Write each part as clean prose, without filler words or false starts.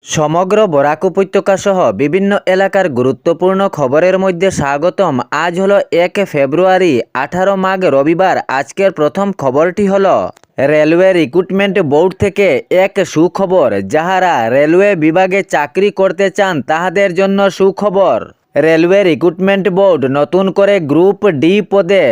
সমগ্র বরাক উপত্যকা সহ বিভিন্ন এলাকার গুরুত্বপূর্ণ খবরের মধ্যে স্বাগতম। আজ হলো 1 ফেব্রুয়ারি, 18 মাঘ রবিবার। আজকের প্রথম খবরটি হলো রেলওয়ে রিক্রুটমেন্ট বোর্ড থেকে এক সুখবর। যাহারা রেলওয়ে বিভাগে চাকরি করতে চান তাহাদের জন্য সুখবর। রেলওয়ে রিক্রুটমেন্ট বোর্ড নতুন করে গ্রুপ ডি পদে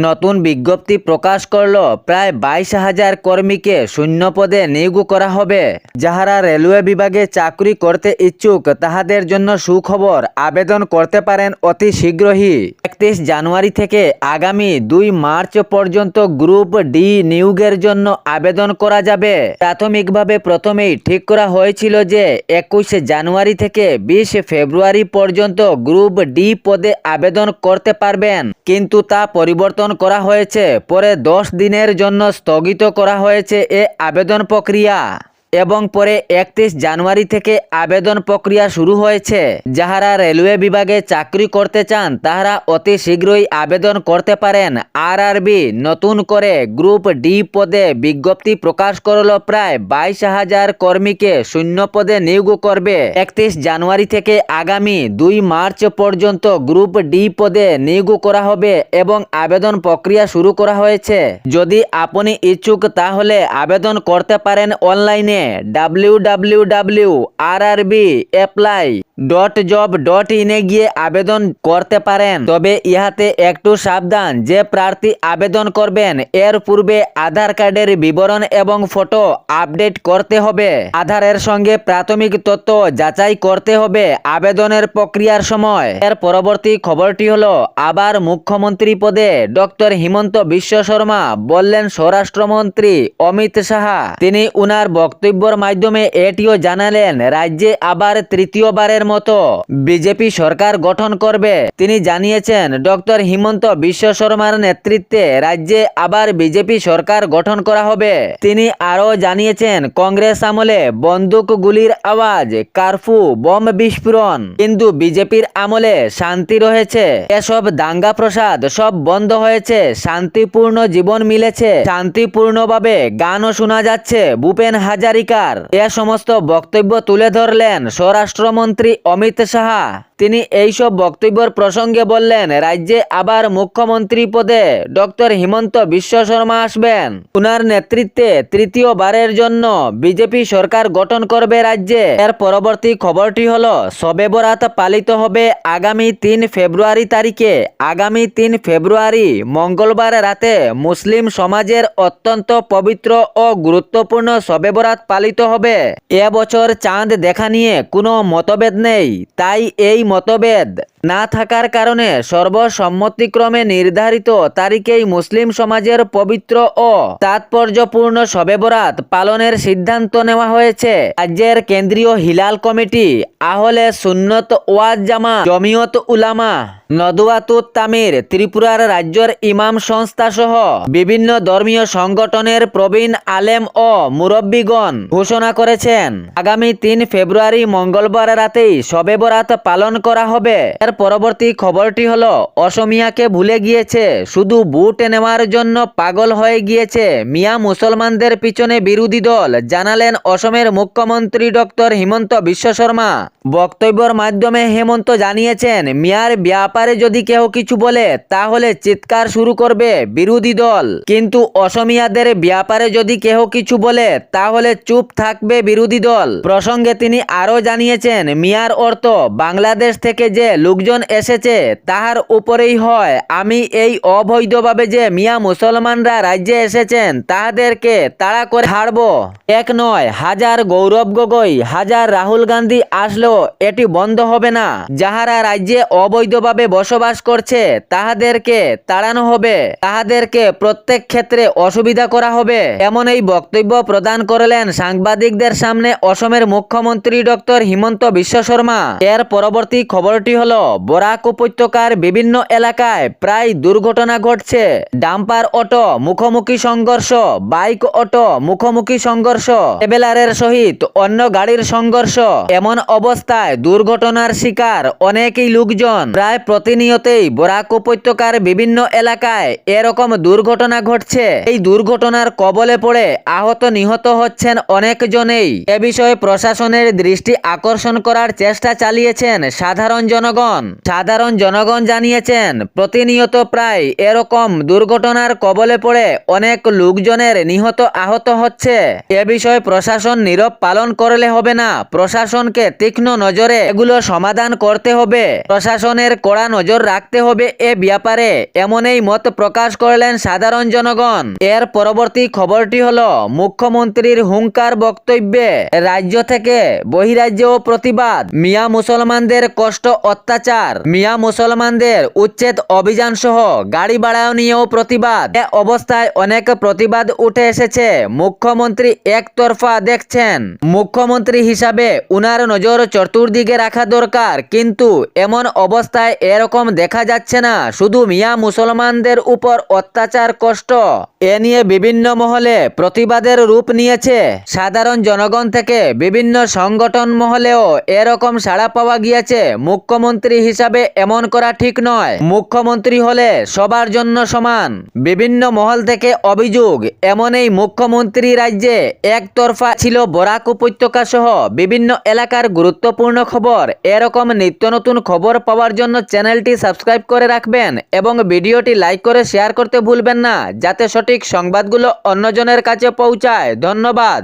নতুন বিজ্ঞপ্তি প্রকাশ করল। প্রায় 22,000 কর্মীকে শূন্য পদে নিয়োগ করা হবে। যাহারা রেলওয়ে বিভাগে চাকরি করতে ইচ্ছুক তাহাদের জন্য সুখবর। আবেদন করতে পারেন অতি শীঘ্রই। 31 জানুয়ারি থেকে আগামী 2 মার্চ পর্যন্ত গ্রুপ ডি নিয়োগের জন্য আবেদন করা যাবে। প্রাথমিকভাবে প্রথমেই ঠিক করা হয়েছিল যে 21 জানুয়ারি থেকে 20 ফেব্রুয়ারি পর্যন্ত গ্রুপ ডি পদে আবেদন করতে পারবেন, কিন্তু তা পরিবর্তন করা হয়েছে। পরে 10 দিনের জন্য স্থগিত করা হয়েছে এ আবেদন প্রক্রিয়া এবং পরে 31 জানুয়ারি থেকে আবেদন প্রক্রিয়া শুরু হয়েছে। যাহারা রেলওয়ে বিভাগে চাকরি করতে চান তাহারা অতি শীঘ্রই আবেদন করতে পারেন। আরআরবি নতুন করে গ্রুপ ডি পদে বিজ্ঞপ্তি প্রকাশ করল। প্রায় 22,000 কর্মীকে শূন্য পদে নিয়োগ করবে। 31 জানুয়ারি থেকে আগামী 2 মার্চ পর্যন্ত গ্রুপ ডি পদে নিয়োগ করা হবে এবং আবেদন প্রক্রিয়া শুরু করা হয়েছে। যদি আপনি ইচ্ছুক তাহলে আবেদন করতে পারেন অনলাইনে www.rrbapply.job.in এ গিয়ে আবেদন করতে পারেন। তবে ইহাতে একটু সাবধান যে প্রার্থী আবেদন করবেন এর পূর্বে আধার কার্ডের বিবরণ এবং ফটো আপডেট করতে হবে। আধারের সঙ্গে প্রাথমিক তথ্য যাচাই করতে হবে আবেদনের প্রক্রিয়ার সময়। এর পরবর্তী খবরটি হলো আবার মুখ্যমন্ত্রী পদে ডক্টর হিমন্ত বিশ্ব শর্মা বললেন স্বরাষ্ট্রমন্ত্রী অমিত শাহ। তিনি উনার বক্তব্যের মাধ্যমে এটিও জানালেন রাজ্যে আবার তৃতীয়বারের মতো বিজেপি সরকার গঠন করবে। তিনি জানিয়েছেন ডক্টর হিমন্ত বিশ্ব শর্মার নেতৃত্বে রাজ্যে আবার বিজেপি সরকার গঠন করা হবে। তিনি আরও জানিয়েছেন কংগ্রেস আমলে বন্দুক গুলির আওয়াজ, কারফিউ, বোম বিস্ফোরণ, কিন্তু বিজেপির আমলে শান্তি রয়েছে। এসব দাঙ্গা প্রসাদ সব বন্ধ হয়েছে, শান্তিপূর্ণ জীবন মিলেছে, শান্তিপূর্ণভাবে গানও শোনা যাচ্ছে ভূপেন হাজারিকার। এ সমস্ত বক্তব্য তুলে ধরলেন স্বরাষ্ট্রমন্ত্রী অমিত শাহ। তিনি এইসব বক্তব্যের প্রসঙ্গে বললেন রাজ্যে আবার মুখ্যমন্ত্রী পদে ডক্টর হিমন্ত বিশ্ব শর্মা আসবেন। উনার নেতৃত্বে তৃতীয়বারের জন্য বিজেপি সরকার গঠন করবে রাজ্যে। এর পরবর্তী খবরটি হলো শবে বরাত পালিত হবে আগামী 3 ফেব্রুয়ারি তারিখে। আগামী 3 ফেব্রুয়ারি মঙ্গলবার রাতে মুসলিম সমাজের অত্যন্ত পবিত্র ও গুরুত্বপূর্ণ শবে বরাত পালিত হবে। এবছর চাঁদ দেখা নিয়ে কোনো মতভেদ নেই, তাই এই মতভেদ না থাকার কারণে সর্বসম্মতিক্রমে নির্ধারিত তারিখেই মুসলিম সমাজের পবিত্র ও তাৎপর্যপূর্ণ শবে বরাত পালনের সিদ্ধান্ত নেওয়া হয়েছে। রাজ্যের কেন্দ্রীয় হিলাল কমিটি, আহলে সুন্নত ওয়াল জামা, জমিয়ত উলামা, নদওয়াতুত তামির, ত্রিপুরার রাজ্যের ইমাম সংস্থা সহ বিভিন্ন ধর্মীয় সংগঠনের প্রবীণ আলেম ও মুরব্বীগণ ঘোষণা করেছেন আগামী 3 ফেব্রুয়ারি মঙ্গলবার রাতেই শবে বরাত পালন করা হবে। এর পরবর্তী খবরটি হলো অসমিয়াকে ভুলে গিয়েছে, শুধু ভোট নেওয়ার জন্য পাগল হয়ে গিয়েছে মিয়া মুসলমানদের পিছনে বিরোধী দল, জানালেন অসমের মুখ্যমন্ত্রী ডক্টর হিমন্ত বিশ্ব শর্মা। বক্তব্যের মাধ্যমে হেমন্ত জানিয়েছেন মিয়ার ব্যাপারে যদি কেউ কিছু বলে তাহলে চিৎকার শুরু করবে বিরোধী দল, কিন্তু অসমিয়াদের ব্যাপারে যদি কেউ কিছু বলে তাহলে চুপ থাকবে বিরোধী দল। প্রসঙ্গে তিনি আরও জানিয়েছেন মিয়ার অর্থ বাংলাদেশ থেকে যে লোকজন এসেছে তাহার উপরেই হয়। আমি এই অবৈধভাবে যে মিয়া মুসলমানরা রাজ্যে এসেছেন তাদেরকে তাড়া করে ছাড়ব। এক নয় হাজার গৌরব গগৈ, হাজার রাহুল গান্ধী আসলেও এটি বন্ধ হবে না। যাহারা রাজ্যে অবৈধভাবে বসবাস করছে তাহাদেরকে তাড়ানো হবে, তাহাদেরকে প্রত্যেক ক্ষেত্রে অসুবিধা করা হবে। এমন এই বক্তব্য প্রদান করলেন সাংবাদিকদের সামনে অসমের মুখ্যমন্ত্রী ডক্টর হিমন্ত বিশ্ব শর্মা। এর পরবর্তী খবরটি হলো বরাক উপত্যকার বিভিন্ন এলাকায় প্রায় দুর্ঘটনা ঘটছে। ডাম্পার অটো মুখোমুখি সংঘর্ষ, বাইক অটো মুখোমুখি সংঘর্ষ, ট্রাভেলারের সহিত অন্য গাড়ির সংঘর্ষ। এমন অবস্থায় দুর্ঘটনার শিকার অনেকেই লোকজন। প্রায় প্রতিনিয়তই বরাক উপত্যকার বিভিন্ন এলাকায় এরকম দুর্ঘটনা ঘটছে। এই দুর্ঘটনার কবলে পড়ে আহত নিহত হচ্ছেন অনেকজনেই। এ বিষয়ে প্রশাসনের দৃষ্টি আকর্ষণ করার চেষ্টা চালিয়েছেন সাধারণ জনগণ। সাধারণ জনগণ জানিয়েছেন প্রতিনিয়ত প্রায় এরকম দুর্ঘটনার কবলে পড়ে অনেক লোকজনের নিহত আহত হচ্ছে। এ বিষয়ে প্রশাসন নীরব পালন করলে হবে না, প্রশাসনকে তীক্ষ্ণ নজরে এগুলো সমাধান করতে হবে। প্রশাসনের কড়া নজর রাখতে হবে এ ব্যাপারে, এমনই মত প্রকাশ করলেন সাধারণ জনগণ। এর পরবর্তী খবরটি হলো মুখ্যমন্ত্রীর হুঙ্কার বক্তব্যে রাজ্য থেকে বহিরাজ্যেও প্রতিবাদ। মিয়া মুসলমানদের কষ্ট অত্যাচার, মিয়া মুসলমানদের উচ্ছেদ অভিযান সহ গাড়ি ভাড়া নিয়েও প্রতিবাদ। এ অবস্থায় অনেক প্রতিবাদ উঠে এসেছে। মুখ্যমন্ত্রী একতরফা দেখছেন। মুখ্যমন্ত্রী হিসাবে উনার নজর চতুর্দিকে রাখা দরকার, কিন্তু এমন অবস্থায় এরকম দেখা যাচ্ছে না। শুধু মিয়া মুসলমানদের উপর অত্যাচার কষ্ট, এ নিয়ে বিভিন্ন মহলে প্রতিবাদের রূপ নিয়েছে। সাধারণ জনগণ থেকে বিভিন্ন সংগঠন মহলেও এরকম সাড়া পাওয়া গিয়েছে। মুখ্যমন্ত্রী হিসাবে এমন করা ঠিক নয়। মুখ্যমন্ত্রী হলে সবার জন্য সমান। বিভিন্ন মহল থেকে অভিযোগ, এমনই মুখ্যমন্ত্রী রাজ্যে একতরফা ছিল। বরাক উপত্যকা সহ বিভিন্ন এলাকার গুরুত্বপূর্ণ খবর, এরকম নিত্য নতুন খবর পাওয়ার জন্য চ্যানেলটি সাবস্ক্রাইব করে রাখবেন এবং ভিডিওটি লাইক করে শেয়ার করতে ভুলবেন না, যাতে সঠিক সংবাদগুলো অন্যজনের কাছে পৌঁছায়। ধন্যবাদ।